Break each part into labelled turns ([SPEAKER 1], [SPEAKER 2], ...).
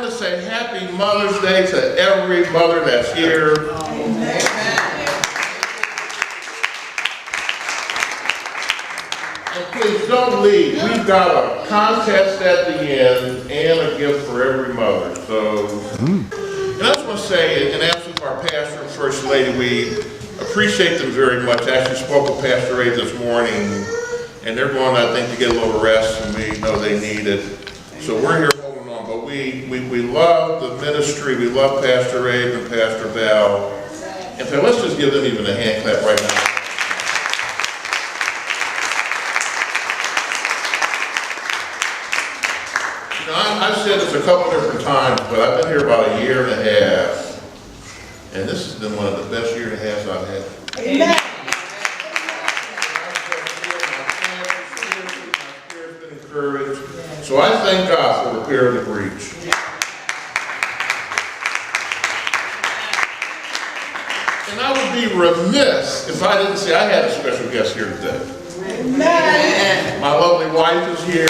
[SPEAKER 1] want to say Happy Mother's Day to every mother that's here.
[SPEAKER 2] Amen.
[SPEAKER 1] And please don't leave. We've got a contest at the end and a gift for every mother. So, and I just want to say, in absence of our pastor and first lady, we appreciate them very much. I actually spoke with Pastor Ray this morning, and they're going, I think, to get a little rest, and we know they need it. So we're here holding on. But we love the ministry. We love Pastor Ray and Pastor Val. And so let's just give them even a hand clap right now. You know, I've said this a couple different times, but I've been here about a year and a half, and this has been one of the best year and a half I've had.
[SPEAKER 2] Amen.
[SPEAKER 1] My spirit's been encouraged. So I thank God for repairing the breach. And I would be remiss if I didn't say I had a special guest here today.
[SPEAKER 2] Amen.
[SPEAKER 1] My lovely wife is here.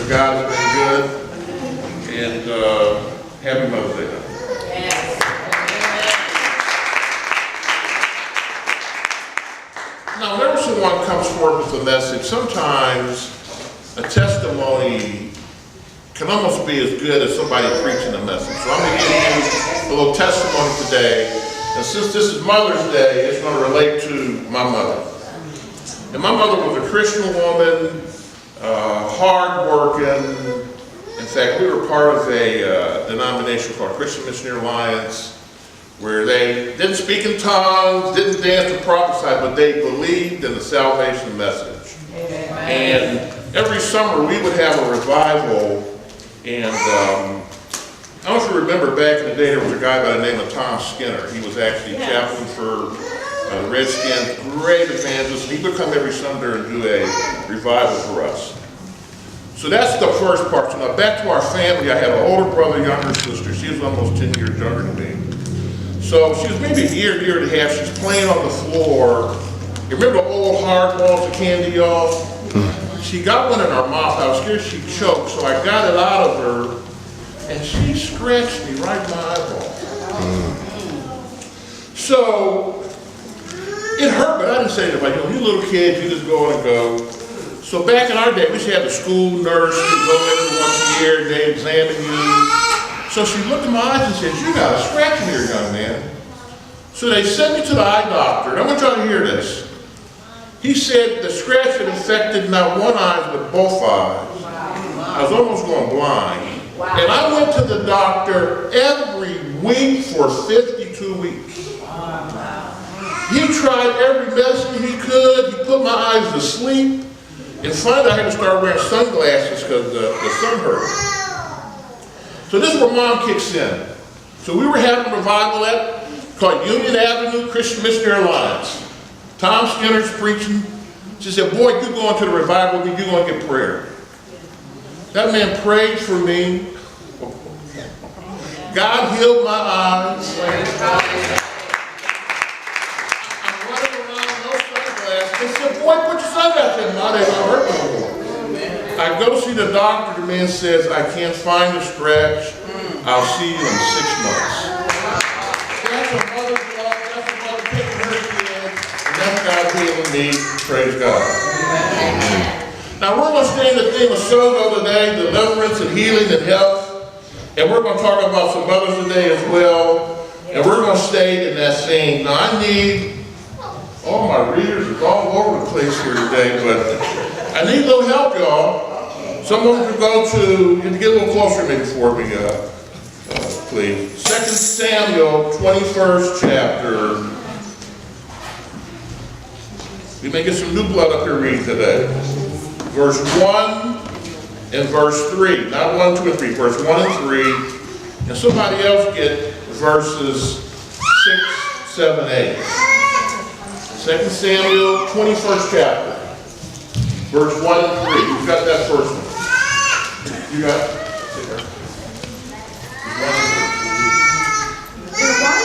[SPEAKER 1] God has been good, and happy Mother's Day.
[SPEAKER 2] Yes.
[SPEAKER 1] Now, whenever someone comes forward with a message, sometimes a testimony can almost be as good as somebody preaching a message. So I'm going to give you a little testimony today, and since this is Mother's Day, it's going to relate to my mother. And my mother was a Christian woman, hard-working. In fact, we were part of a denomination called Christian Missionary Alliance, where they didn't speak in tongues, didn't dance or prophesy, but they believed in the salvation message. Amen. And every summer we would have a revival, and I don't know if you remember back in the day, there was a guy by the name of Tom Skinner. He was actually chaplain for the Redskins, great evangelist. He would come every Sunday and do a revival for us. So that's the first part. So now back to our family. I have an older brother, younger sister. She was almost 10 years younger than me. So she was maybe a year and a half. She's playing on the floor. You remember the old hard walls of candy, y'all? She got one in her mouth. I was scared she'd choke, so I got it out of her, and she scratched me right in my eyeball. So it hurt, but I didn't say anything. You know, you little kids, you just go on and go. So back in our day, we used to have the school nurse who go in once a year, and they examine you. So she looked in my eyes and said, "You got a scratch in here, young man." So they sent me to the eye doctor, and I want y'all to hear this. He said the scratch had infected not one eye, but both eyes. I was almost going blind. And I went to the doctor every week for 52 weeks. He tried every medicine he could. He put my eyes to sleep. And finally, I had to start wearing sunglasses because the sun hurt. So this is where Mom kicks in. So we were having a revival called Union Avenue Christian Missionary Alliance. Tom Skinner's preaching. She said, "Boy, you're going to the revival, you're going to get prayer." That man prayed for me. God healed my eyes. They said, "Boy, put your sunglasses in." Now they don't hurt no more. I go see the doctor. The man says, "I can't find the scratch. I'll see you in 6 months." That's a mother's love. That's a mother taking her kids. And that's God healing me. Praise God. Amen. Now we're going to stay in the theme of Sozo today, deliverance and healing and health. And we're going to talk about some others today as well. And we're going to stay in that theme. Now I need... all my readers are all over the place here today, but I need a little help, y'all. Someone could go to, you can get a little closer to me before we, please. 2 Samuel, 21st chapter. We may get some new blood up here reading today. Verse 1 and verse 3. Not 1, 2, and 3. Verse 1 and 3. And somebody else get verses 6, 7, 8. 2 Samuel, 21st chapter, verse 1 and 3. Who's got that first one? You got it?
[SPEAKER 3] There was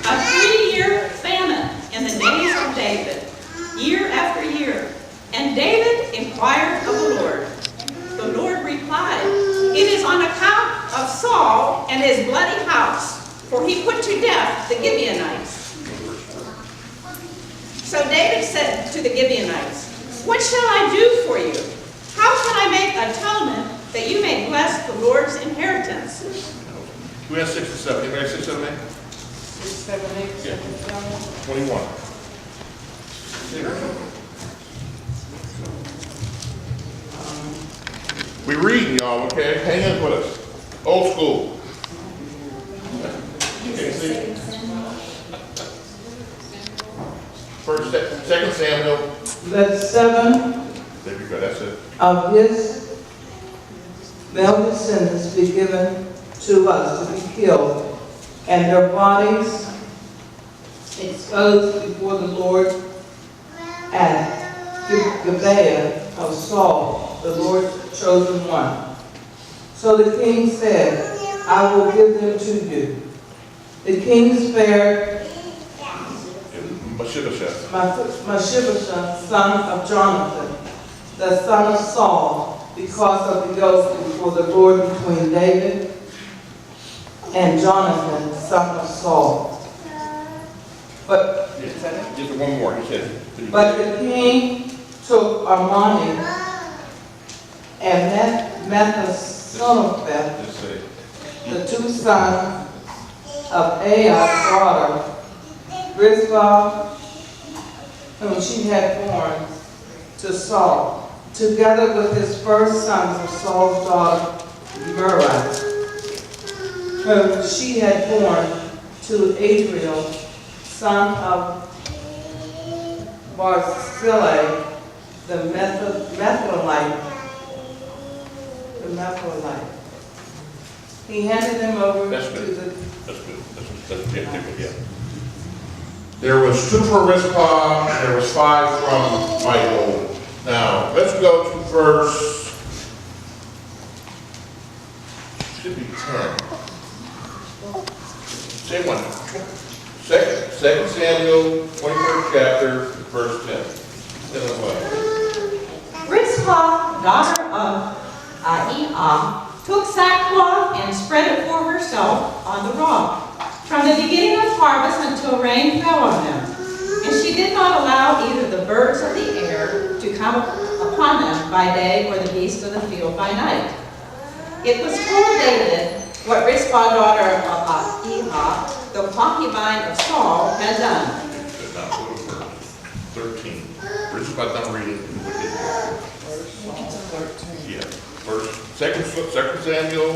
[SPEAKER 3] a 3-year famine in the days of David. Year after year, of Saul and his bloody house, for he put to death the Gibeonites. So David said to the Gibeonites, "What shall I do for you? How can I make atonement that you may bless the Lord's inheritance?"
[SPEAKER 1] We have 6 and 7. Anybody have 6, 7, 8?
[SPEAKER 2] 6, 7, 8, 7,
[SPEAKER 1] 21. We reading, y'all, okay? Hang in with us. Old school. Okay, see? First, 2 Samuel.
[SPEAKER 4] Let 7
[SPEAKER 1] There you go, that's it.
[SPEAKER 4] of his male descendants be given to us to be killed, and their bodies exposed before the Lord at Gibeah of Saul, the Lord's chosen one. So the king said, "I will give them to you." The king spared Mephibosheth, son of Jonathan, the son of Saul, because of the oath before the Lord between David and Jonathan, son of Saul. But
[SPEAKER 1] Just one more, he said.
[SPEAKER 4] the king took Armani and Methoshaphat,
[SPEAKER 1] Just say.
[SPEAKER 4] the two sons of Ahab's daughter, Rizpah, whom she had born to Saul, together with his first sons of Saul's daughter, Merab, whom she had born to Adriel, son of Barzillai, the Metholite. He handed them over
[SPEAKER 1] That's
[SPEAKER 4] to
[SPEAKER 1] good.
[SPEAKER 4] the
[SPEAKER 1] That's good. Yeah. There was 2 for Rizpah, and there was 5 from Michael. Now, let's go to verse, should be 10. Same one. 2 Samuel, 21st chapter, verse 10. 10 and 11.
[SPEAKER 3] Rizpah, daughter of Aiah, took sackcloth and spread it for herself on the rock, from the beginning of harvest until rain fell on them. And she did not allow either the birds of the air to come upon them by day or the beasts of the field by night. It was told David what Rizpah, daughter of Aiah, the concubine of Saul, had done.
[SPEAKER 1] Now, go to verse 13. Rizpah, not reading. Yeah. Verse 2 Samuel,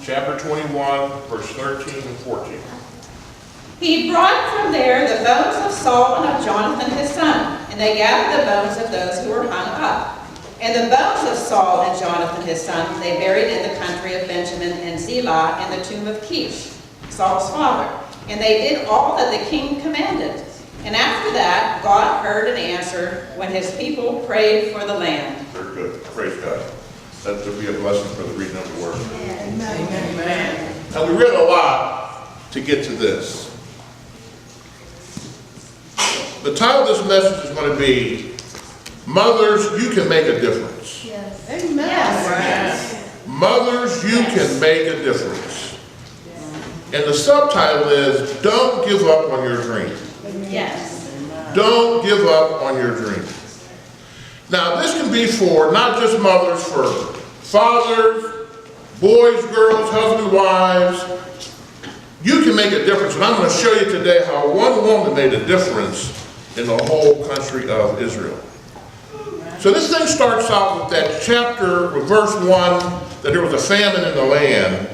[SPEAKER 1] chapter 21, verse 13 and 14.
[SPEAKER 3] He brought from there the bones of Saul and of Jonathan his son, and they gathered the bones of those who were hung up. And the bones of Saul and Jonathan his son they buried in the country of Benjamin and Zelah in the tomb of Kish, Saul's father. And they did all that the king commanded. And after that, God heard and answered when his people prayed for the land.
[SPEAKER 1] Very good. Praise God. That will be a blessing for the reading of the word.
[SPEAKER 2] Amen.
[SPEAKER 1] Now, we read a lot to get to this. The title of this message is going to be, Mothers, You Can Make a Difference.
[SPEAKER 2] Amen.
[SPEAKER 3] Yes.
[SPEAKER 1] Mothers, You Can Make a Difference. And the subtitle is, Don't Give Up on Your Dream.
[SPEAKER 3] Yes.
[SPEAKER 1] Don't give up on your dream. Now, this can be for not just mothers, for fathers, boys, girls, husbands, wives. You can make a difference. And I'm going to show you today how one woman made a difference in the whole country of Israel. So this thing starts out with that chapter, with verse 1, that there was a famine in the land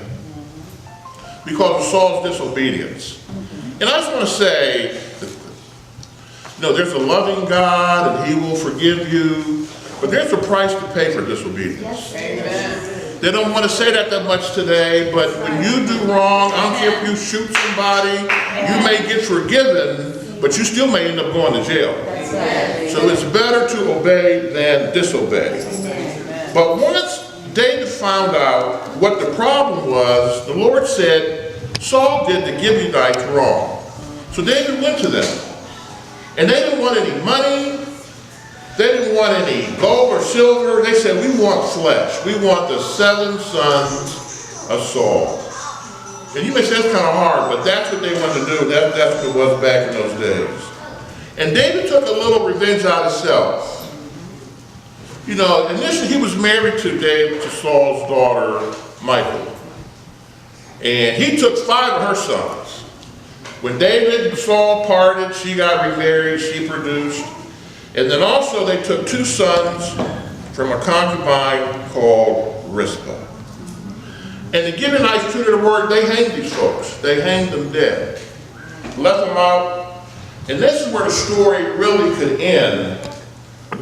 [SPEAKER 1] because of Saul's disobedience. And I just want to say, there's a loving God and He will forgive you, but there's a price to pay for disobedience.
[SPEAKER 2] Amen.
[SPEAKER 1] They don't want to say that much today, but when you do wrong, I don't care if you shoot somebody, you may get forgiven, but you still may end up going to jail. So it's better to obey than disobey. But once David found out what the problem was, the Lord said, Saul did the Gibeonites wrong. So David went to them. And they didn't want any money. They didn't want any gold or silver. They said, we want flesh. We want the 7 sons of Saul. And you may say that's kind of hard, but that's what they wanted to do. That's what it was back in those days. And David took a little revenge on himself. You know, initially he was married to Saul's daughter, Michal. And he took 5 of her sons. When David and Saul parted, she got remarried, she produced. And then also they took 2 sons from a concubine called Rizpah. And to give a nice true to the word, they hanged these folks. They hanged them dead. Left them out. And this is where the story really could end,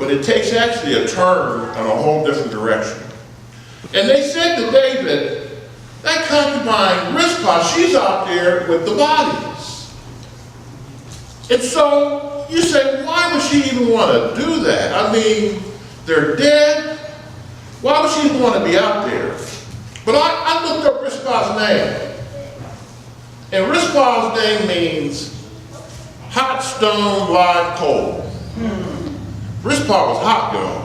[SPEAKER 1] but it takes actually a turn in a whole different direction. And they said to David, that concubine Rizpah, she's out there with the bodies. And so you say, why would she even want to do that? I mean, they're dead. Why would she even want to be out there? But I looked up Rizpah's name. And Rizpah's name means hot stone live coal. Rizpah was hot, y'all.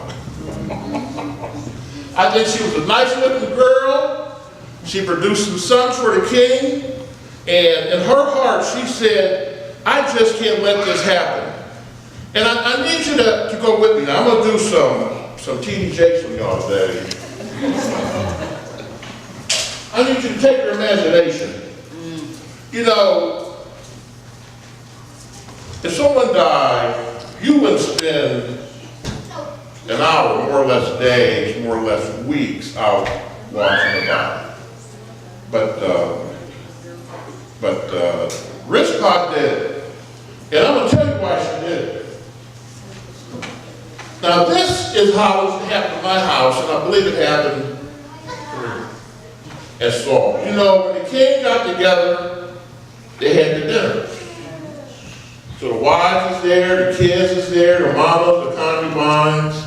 [SPEAKER 1] I think she was a nice looking girl. She produced some sons for the king. And in her heart, she said, I just can't let this happen. And I need you to go with me. Now, I'm going to do some TD Jakes with y'all today. I need you to take your imagination. You know, if someone died, you would spend an hour, more or less days, more or less weeks out watching the body. But Rizpah did it. And I'm going to tell you why she did it. Now this is how it happened in my house, and I believe it happened at Saul. You know, when the king got together, they had the dinner. So the wives is there, the kids is there, the mamas, the concubines.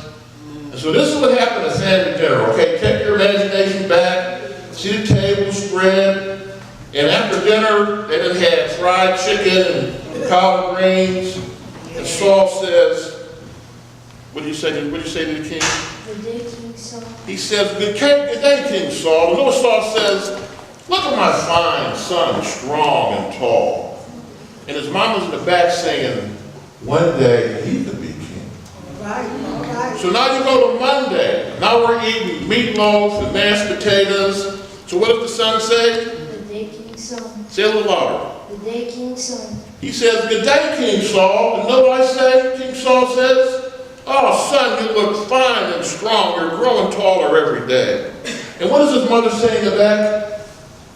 [SPEAKER 1] And so this is what happened at family dinner, okay? Take your imagination back, see the table spread, and after dinner, they done had fried chicken and collard greens. And Saul says, what do you say to the king?
[SPEAKER 5] Good day, King Saul.
[SPEAKER 1] He says, good day, King Saul. And you know what Saul says? Look at my fine son, strong and tall. And his mama's in the back saying, one day he could be king.
[SPEAKER 2] Right.
[SPEAKER 1] So now you go to Monday. Now we're eating meatloaf and mashed potatoes. So what does the son say?
[SPEAKER 5] Good day, King Saul.
[SPEAKER 1] Say it a little louder.
[SPEAKER 5] Good day, King Saul.
[SPEAKER 1] He says, good day, King Saul. And know what I say? King Saul says, oh, son, you look fine and strong. You're growing taller every day. And what is his mother saying to that?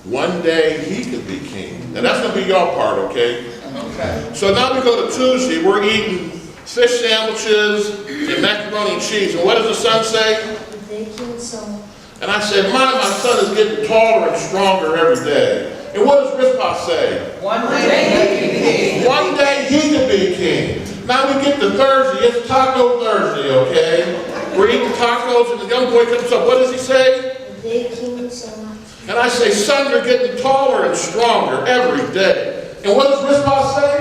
[SPEAKER 1] One day he could be king. Now that's going to be your part, okay? Okay. So now we go to Tuesday. We're eating fish sandwiches and macaroni and cheese. And what does the son say?
[SPEAKER 5] Good day, King Saul.
[SPEAKER 1] And I said, my son is getting taller and stronger every day. And what does Rizpah say?
[SPEAKER 2] One day he could be king.
[SPEAKER 1] One day he could be king. Now we get to Thursday. It's Taco Thursday, okay? We're eating tacos, and the young boy comes up. What does he say?
[SPEAKER 5] Good day, King Saul.
[SPEAKER 1] And I say, son, you're getting taller and stronger every day. And what does Rizpah say?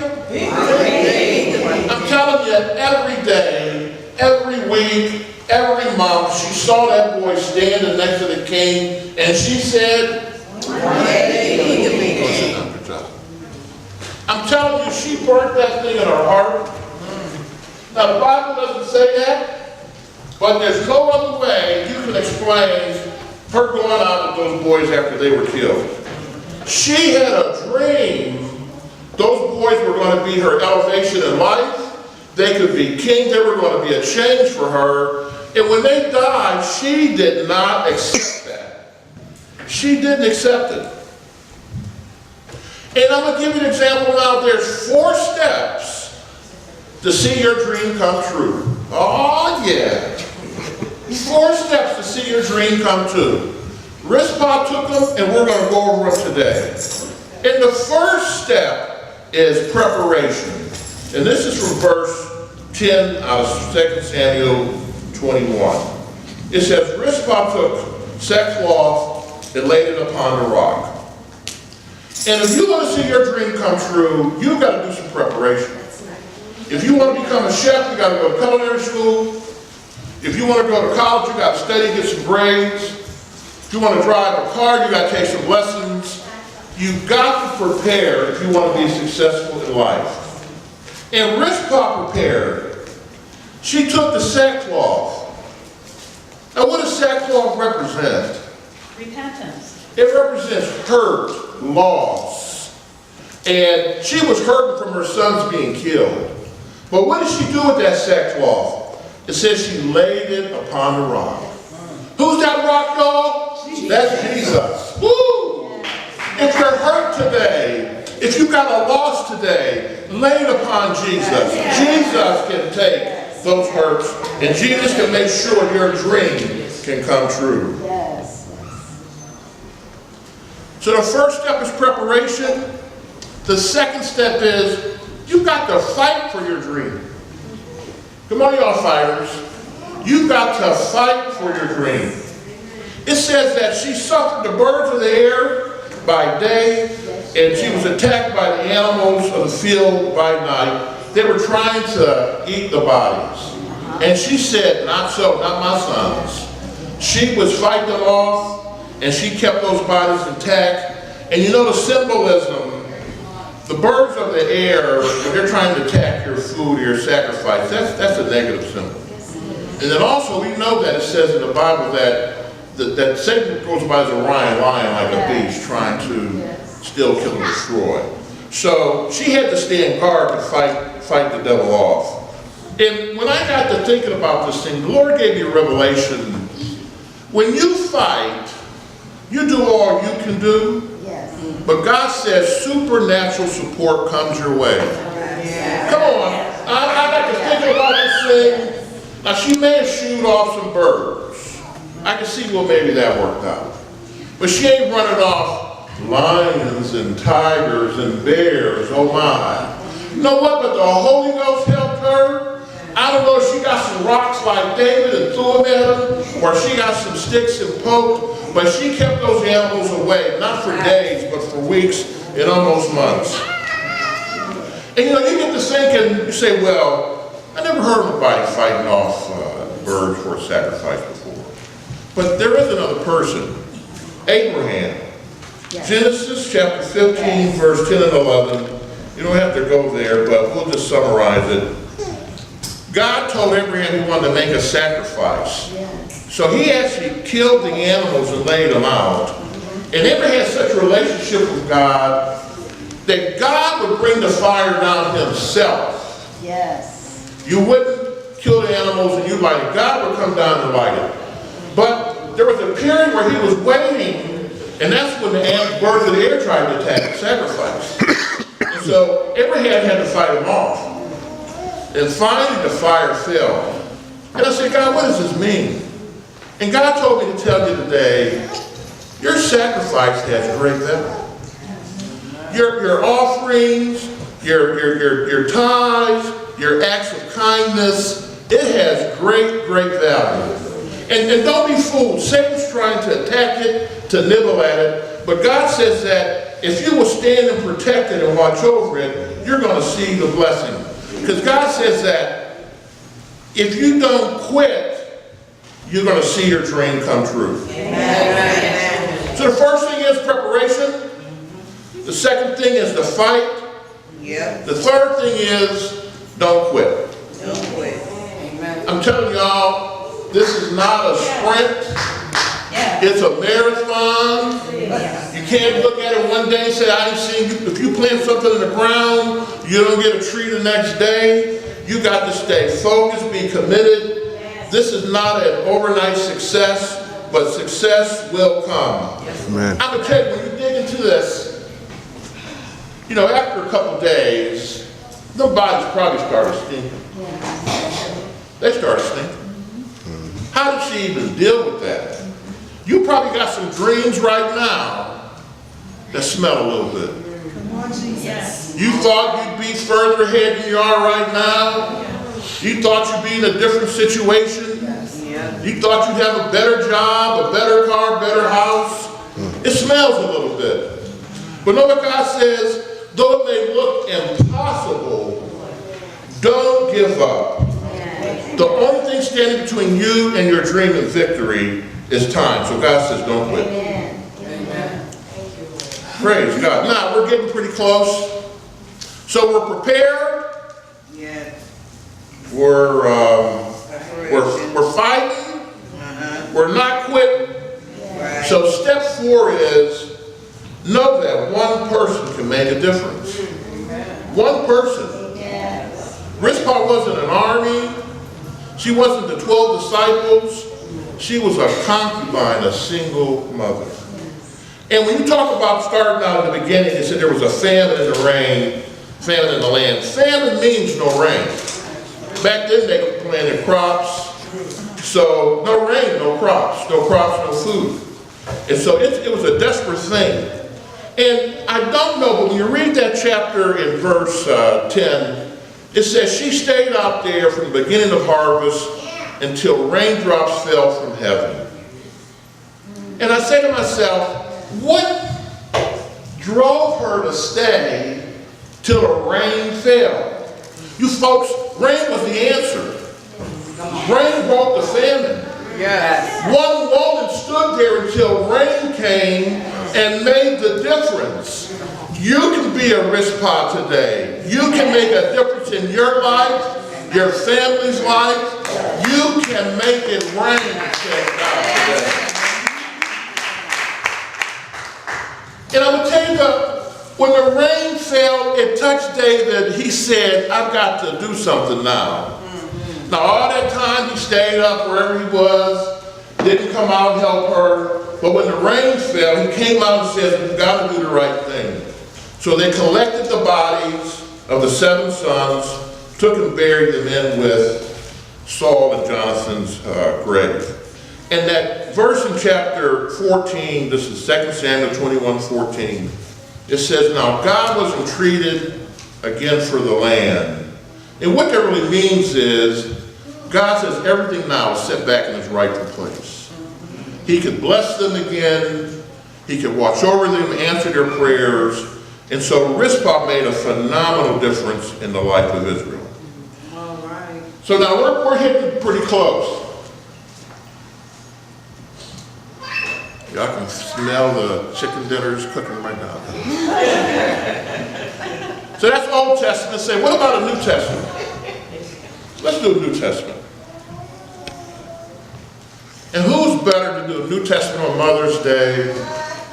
[SPEAKER 1] I'm telling you, every day, every week, every month, she saw that boy standing next to the king, and she said, I'm telling you, she burnt that thing in her heart. Now, the Bible doesn't say that, but there's no other way you can explain her going out with those boys after they were killed. She had a dream. Those boys were going to be her elevation in life. They could be king. They were going to be a change for her. And when they died, she did not accept that. She didn't accept it. And I'm going to give you an example now. There's 4 steps to see your dream come true. Oh, yeah. 4 steps to see your dream come true. Rizpah took them, and we're going to go over them today. And the first step is preparation. And this is from verse 10 out of 2 Samuel 21. It says, Rizpah took sackcloth and laid it upon the rock. And if you want to see your dream come true, you've got to do some preparation. If you want to become a chef, you got to go to culinary school. If you want to go to college, you got to study, get some grades. If you want to drive a car, you got to take some lessons. You've got to prepare if you want to be successful in life. And Rizpah prepared. She took the sackcloth. Now what does sackcloth represent?
[SPEAKER 3] Repentance.
[SPEAKER 1] It represents hurt, loss. And she was hurting from her sons being killed. But what did she do with that sackcloth? It says she laid it upon the rock. Who's that rock, y'all? That's Jesus. Woo! If you're hurt today, if you've got a loss today, lay it upon Jesus. Jesus can take those hurts, and Jesus can make sure your dream can come true. So the first step is preparation. The second step is you've got to fight for your dream. Come on, y'all fighters. You've got to fight for your dream. It says that she suffered the birds of the air by day, and she was attacked by the animals of the field by night. They were trying to eat the bodies. And she said, not so, not my sons. She was fighting them off, and she kept those bodies intact. And you know the symbolism, the birds of the air, when they're trying to attack your food or your sacrifice, that's a negative symbol. And then also we know that it says in the Bible that Satan goes by as a lion like a beast, trying to steal, kill, and destroy. So she had to stand guard to fight the devil off. And when I got to thinking about this thing, the Lord gave me a revelation. When you fight, you do all you can do. But God says supernatural support comes your way. Come on. I got to think about this thing. Now she may have shooed off some birds. I can see, well, maybe that worked out. But she ain't running off lions and tigers and bears, oh my. You know what, but the Holy Ghost helped her. I don't know if she got some rocks like David and threw them at him, or she got some sticks and poked, but she kept those animals away, not for days, but for weeks and almost months. And you know, you get to thinking, you say, well, I never heard of anybody fighting off birds for a sacrifice before. But there is another person, Abraham. Genesis chapter 15, verse 10 and 11. You don't have to go there, but we'll just summarize it. God told Abraham he wanted to make a sacrifice. So he actually killed the animals and laid them out. And Abraham had such a relationship with God that God would bring the fire down himself. You wouldn't kill the animals and you light it. God would come down and light it. But there was a period where he was waiting, and that's when the birds of the air tried to attack the sacrifice. And so Abraham had to fight them off. And finally the fire fell. And I said, God, what does this mean? And God told me to tell you today, your sacrifice has great value. Your offerings, your tithes, your acts of kindness, it has great value. And don't be fooled. Satan's trying to attack it, to nibble at it. But God says that if you will stand and protect it and watch over it, you're going to see the blessing. Because God says that if you don't quit, you're going to see your dream come true. Amen. So the first thing is preparation. The second thing is the fight. The third thing is don't quit. I'm telling y'all, this is not a sprint. It's a marathon. You can't look at it one day and say, I ain't seen you. If you plant something in the ground, you don't get a tree the next day. You got to stay focused, be committed. This is not an overnight success, but success will come. I'm going to tell you, when you dig into this, you know, after a couple days, the bodies probably started stinking. They started stinking. How did she even deal with that? You probably got some dreams right now that smell a little bit. You thought you'd be further ahead than you are right now. You thought you'd be in a different situation. You thought you'd have a better job, a better car, better house. It smells a little bit. But know what God says? Though it may look impossible, don't give up. The only thing standing between you and your dream and victory It's time. So God says, don't quit.
[SPEAKER 5] Amen.
[SPEAKER 2] Amen.
[SPEAKER 1] Praise God. Now, we're getting pretty close. So we're prepared.
[SPEAKER 2] Yes.
[SPEAKER 1] We're fighting. We're not quitting.
[SPEAKER 2] Right.
[SPEAKER 1] So step 4 is know that one person can make a difference. One person.
[SPEAKER 5] Yes.
[SPEAKER 1] Rizpah wasn't an army. She wasn't the 12 disciples. She was a concubine, a single mother. And when you talk about starting out in the beginning, you said there was a famine in the land. Famine means no rain. Back then they planted crops. So no rain, no crops, no food. And so it was a desperate thing. And I don't know, but when you read that chapter in verse 10, it says she stayed out there from the beginning of harvest until raindrops fell from heaven. And I say to myself, what drove her to stay till the rain fell? You folks, rain was the answer. Rain brought the famine.
[SPEAKER 2] Yes.
[SPEAKER 1] One woman stood there until rain came and made the difference. You can be a Rizpah today. You can make a difference in your life, your family's life. You can make it rain, said God today. And I'm going to tell you when the rain fell, it touched David. He said, I've got to do something now. Now, all that time he stayed up wherever he was, didn't come out and help her. But when the rain fell, he came out and said, we've got to do the right thing. So they collected the bodies of the 7 sons, took and buried them in with Saul and Jonathan's grave. And that verse in chapter 14, this is 2 Samuel 21:14, it says, now God was entreated again for the land. And what that really means is, God says everything now is set back in its rightful place. He could bless them again. He could watch over them, answer their prayers. And so Rizpah made a phenomenal difference in the life of Israel.
[SPEAKER 2] All right.
[SPEAKER 1] So now we're hitting pretty close. Y'all can smell the chicken dinners cooking right now. So that's Old Testament. Say, what about a New Testament? Let's do a New Testament. And who's better to do a New Testament on Mother's Day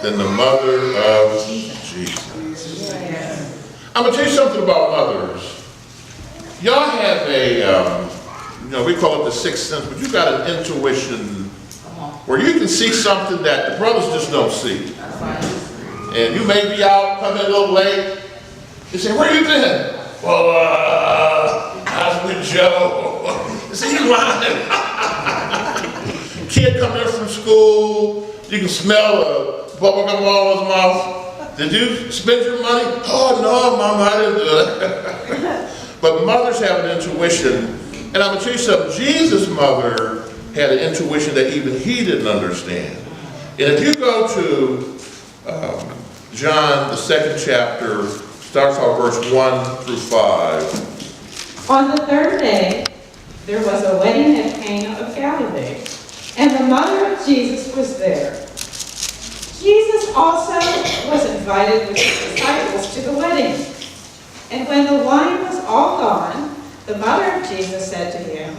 [SPEAKER 1] than the mother of Jesus? I'm going to tell you something about mothers. Y'all have we call it the sixth sense, but you got an intuition where you can see something that the brothers just don't see. And you may be out, come in a little late. You say, where you been? Well, I was with Joe. You say, you lying. Kid come in from school, you can smell a bubblegum all in his mouth. Did you spend your money? Oh, no, Mom, I didn't do it. But mothers have an intuition. And I'm going to tell you something. Jesus' mother had an intuition that even he didn't understand. And if you go to John, the 2nd chapter, starts off verse 1 through 5.
[SPEAKER 3] On the 3rd day, there was a wedding at Cana of Galilee, and the mother of Jesus was there. Jesus also was invited with his disciples to the wedding. And when the wine was all gone, the mother of Jesus said to him,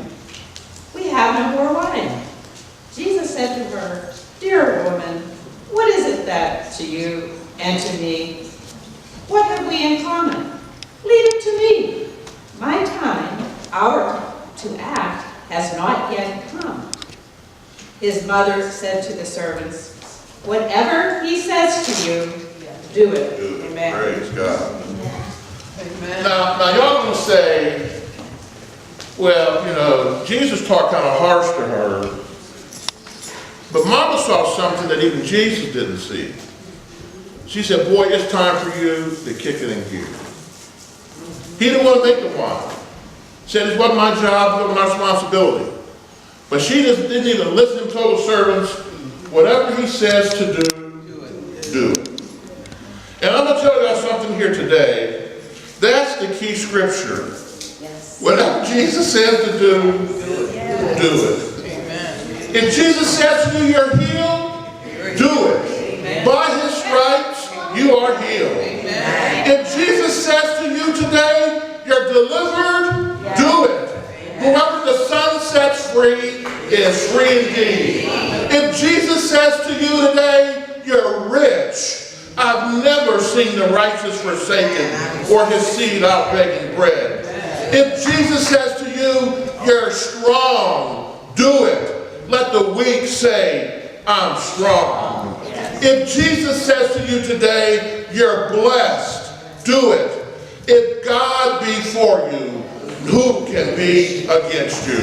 [SPEAKER 3] we have no more wine. Jesus said to her, dear woman, what is it that to you and to me? What have we in common? Leave it to me. My time, our time to act, has not yet come. His mother said to the servants, whatever he says to you, do it. Amen.
[SPEAKER 1] Praise God.
[SPEAKER 2] Amen.
[SPEAKER 1] Now y'all going to say, well, Jesus talked kind of harsh to her. But Mama saw something that even Jesus didn't see. She said, boy, it's time for you to kick it in gear. He didn't want to make the wine. Said it wasn't my job, it wasn't my responsibility. But she just didn't even listen and told the servants, whatever he says to do, do it. And I'm going to tell you something here today. That's the key scripture. Whatever Jesus says to do, do it.
[SPEAKER 2] Amen.
[SPEAKER 1] If Jesus says to you, you're healed, do it. By his stripes, you are healed. If Jesus says to you today, you're delivered, do it. Whoever the Son sets free is free indeed. If Jesus says to you today, you're rich, I've never seen the righteous forsaken or his seed out begging bread. If Jesus says to you, you're strong, do it. Let the weak say, I'm strong. If Jesus says to you today, you're blessed, do it. If God be for you, who can be against you?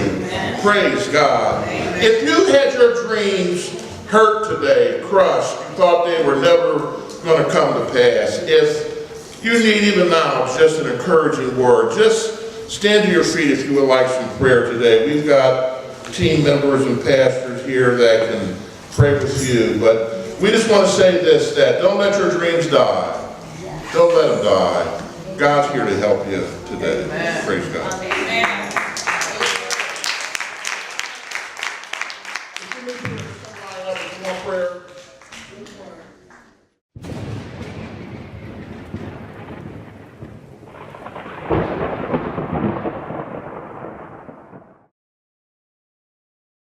[SPEAKER 1] Praise God. If you had your dreams hurt today, crushed, you thought they were never going to come to pass, if you need even now just an encouraging word, just stand to your feet if you would like some prayer today. We've got team members and pastors here that can pray with you, but we just want to say this, that don't let your dreams die. Don't let them die. God's here to help you today. Praise God.